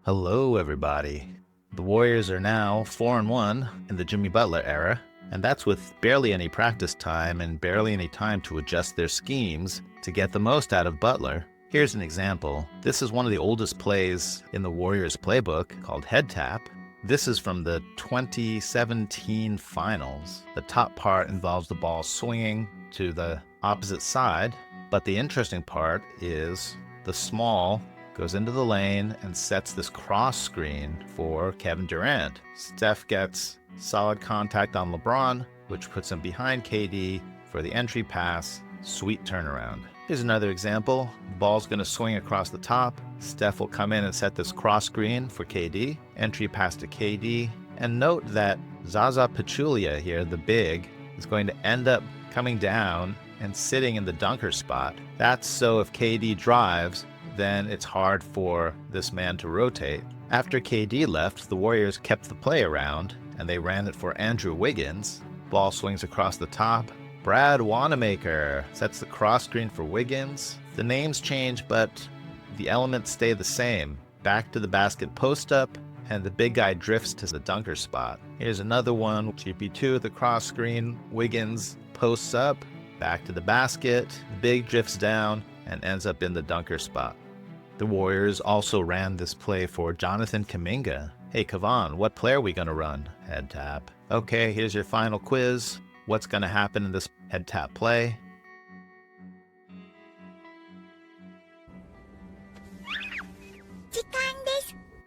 Hello, everybody. The Warriors are now 4-1 in the Jimmy Butler era, and that's with barely any practice time and barely any time to adjust their schemes to get the most out of Butler. Here's an example. This is one of the oldest plays in the Warriors playbook called head tap. This is from the 2017 finals. The top part involves the ball swinging to the opposite side, but the interesting part is the small goes into the lane and sets this cross screen for Kevin Durant. Steph gets solid contact on LeBron, which puts him behind KD for the entry pass. Sweet turnaround. Here's another example. Ball's going to swing across the top. Steph will come in and set this cross screen for KD. Entry pass to KD. And note that Zaza Pachulia here, the big, is going to end up coming down and sitting in the dunker spot. That's so if KD drives, then it's hard for this man to rotate. After KD left, the Warriors kept the play around, and they ran it for Andrew Wiggins. Ball swings across the top. Brad Wanamaker sets the cross screen for Wiggins. The names change, but the elements stay the same. Back to the basket post up, and the big guy drifts to the dunker spot. Here's another one. GP2, the cross screen. Wiggins posts up, back to the basket. The big drifts down and ends up in the dunker spot. The Warriors also ran this play for Jonathan Kuminga. Hey, Kevon, what play are we going to run? Head tap. Okay, here's your final quiz. What's going to happen in this head tap play?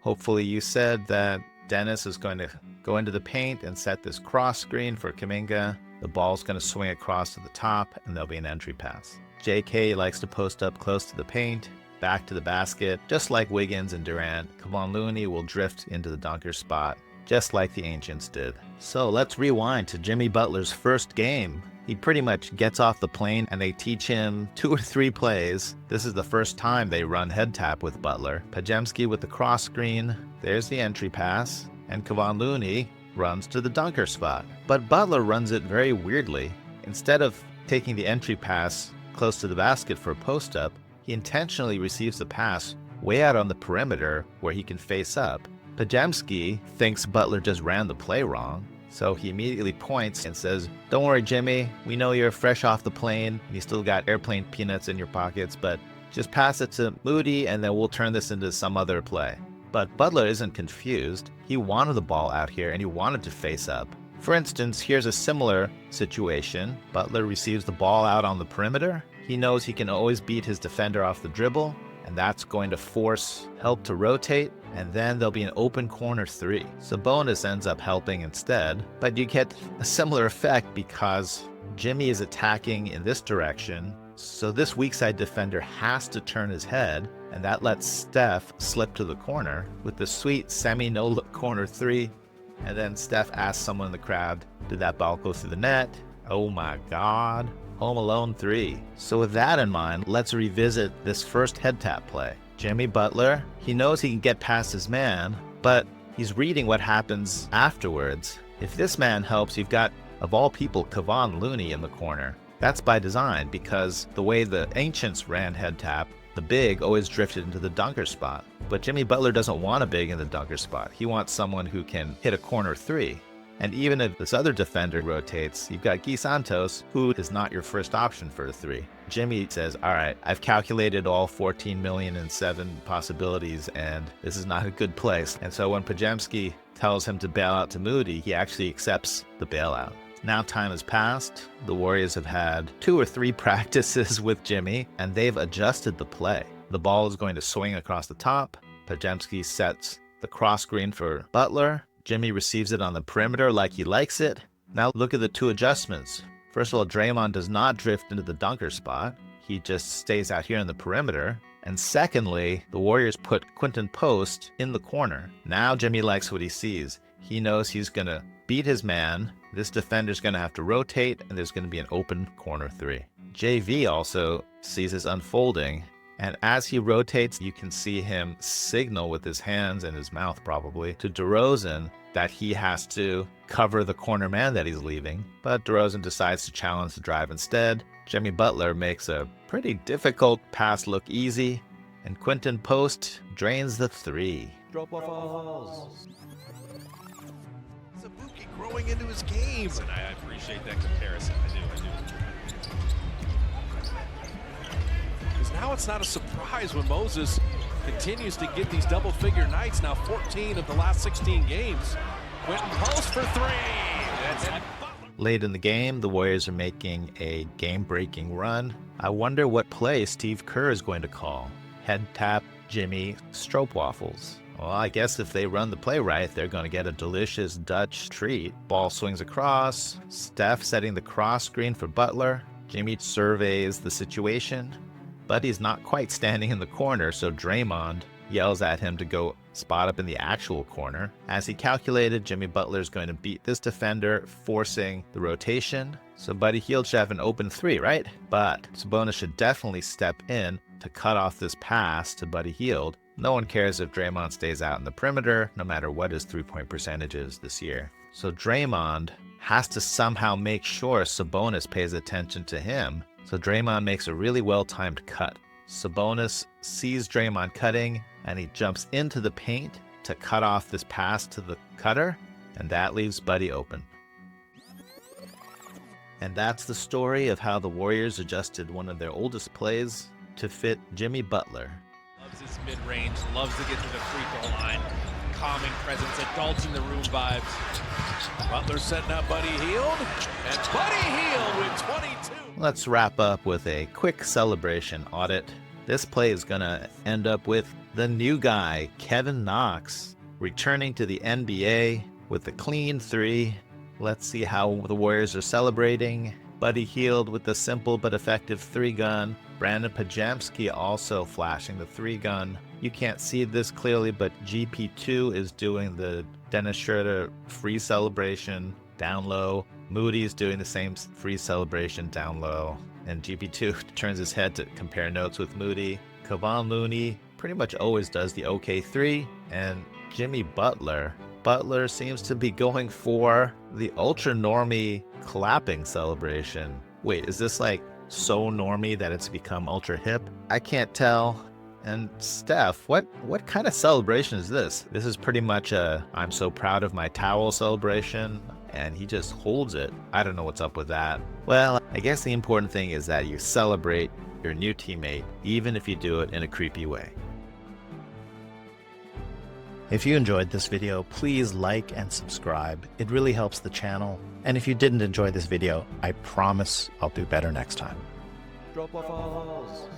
Hopefully you said that Dennis is going to go into the paint and set this cross screen for Kuminga. The ball's going to swing across to the top, and there'll be an entry pass. JK likes to post up close to the paint, back to the basket, just like Wiggins and Durant. Kevon Looney will drift into the dunker spot, just like the ancients did. So let's rewind to Jimmy Butler's first game. He pretty much gets off the plane and they teach him 2 or 3 plays. This is the first time they run head tap with Butler. Podziemski with the cross screen. There's the entry pass. And Kevon Looney runs to the dunker spot. But Butler runs it very weirdly. Instead of taking the entry pass close to the basket for a post-up, he intentionally receives the pass way out on the perimeter where he can face up. Podziemski thinks Butler just ran the play wrong, so he immediately points and says, "Don't worry, Jimmy, we know you're fresh off the plane and you still got airplane peanuts in your pockets, but just pass it to Moody and then we'll turn this into some other play." But Butler isn't confused. He wanted the ball out here and he wanted to face up. For instance, here's a similar situation. Butler receives the ball out on the perimeter. He knows he can always beat his defender off the dribble, and that's going to force help to rotate, and then there'll be an open corner 3. Sabonis ends up helping instead, but you get a similar effect because Jimmy is attacking in this direction, so this weak side defender has to turn his head, and that lets Steph slip to the corner with the sweet semi-no-look corner 3, and then Steph asks someone in the crowd, "Did that ball go through the net?" Oh my God. Home Alone 3. So with that in mind, let's revisit this first head tap play. Jimmy Butler, he knows he can get past his man, but he's reading what happens afterwards. If this man helps, you've got, of all people, Kevon Looney in the corner. That's by design because the way the ancients ran head tap, the big always drifted into the dunker spot. But Jimmy Butler doesn't want a big in the dunker spot. He wants someone who can hit a corner 3. And even if this other defender rotates, you've got Santos, who is not your first option for a 3. Jimmy says, all right, I've calculated all 14,000,007 possibilities, and this is not a good place. And so when Podziemski tells him to bail out to Moody, he actually accepts the bailout. Now time has passed. The Warriors have had 2 or 3 practices with Jimmy, and they've adjusted the play. The ball is going to swing across the top. Podziemski sets the cross screen for Butler. Jimmy receives it on the perimeter like he likes it. Now look at the 2 adjustments. First of all, Draymond does not drift into the dunker spot. He just stays out here in the perimeter. And secondly, the Warriors put Quinten post in the corner. Now Jimmy likes what he sees. He knows he's going to beat his man. This defender's going to have to rotate, and there's going to be an open corner 3. JV also sees this unfolding. And as he rotates, you can see him signal with his hands and his mouth probably to DeRozan that he has to cover the corner man that he's leaving. But DeRozan decides to challenge the drive instead. Jimmy Butler makes a pretty difficult pass look easy. And Quinten post drains the three. Drop-off. Sabuki growing into his game. And I appreciate that comparison. I do. Because now it's not a surprise when Moses continues to get these double-figure nights. Now 14 of the last 16 games. Quinten post for three. That's it. Late in the game, the Warriors are making a game-breaking run. I wonder what play Steve Kerr is going to call. Head tap, Jimmy, stroopwafels. Well, I guess if they run the play right, they're going to get a delicious Dutch treat. Ball swings across. Steph setting the cross screen for Butler. Jimmy surveys the situation, but he's not quite standing in the corner, so Draymond yells at him to go spot up in the actual corner. As he calculated, Jimmy Butler is going to beat this defender, forcing the rotation. So Buddy Hield should have an open three, right? But Sabonis should definitely step in to cut off this pass to Buddy Hield. No one cares if Draymond stays out in the perimeter, no matter what his three-point percentage is this year. So Draymond has to somehow make sure Sabonis pays attention to him. So Draymond makes a really well-timed cut. Sabonis sees Draymond cutting, and he jumps into the paint to cut off this pass to the cutter, and that leaves Buddy open. And that's the story of how the Warriors adjusted one of their oldest plays to fit Jimmy Butler. Loves his mid-range, loves to get to the free throw line. Calming presence, adults in the room vibes. Butler setting up Buddy Hield, and Buddy Hield with 22. Let's wrap up with a quick celebration audit. This play is going to end up with the new guy, Kevin Knox, returning to the NBA with a clean three. Let's see how the Warriors are celebrating. Buddy Hield with the simple but effective three-gun. Brandin Podziemski also flashing the three-gun. You can't see this clearly, but GP2 is doing the Dennis Schröder free celebration down low. Moody's doing the same free celebration down low. And GP2 turns his head to compare notes with Moody. Kevon Looney pretty much always does the OK3. And Jimmy Butler seems to be going for the ultra normie clapping celebration. Wait, is this like so normie that it's become ultra hip? I can't tell. And Steph, what kind of celebration is this? This is pretty much a I'm so proud of my towel celebration, and he just holds it. I don't know what's up with that. Well, I guess the important thing is that you celebrate your new teammate, even if you do it in a creepy way. If you enjoyed this video, please like and subscribe. It really helps the channel. And if you didn't enjoy this video, I promise I'll do better next time. Drop-off.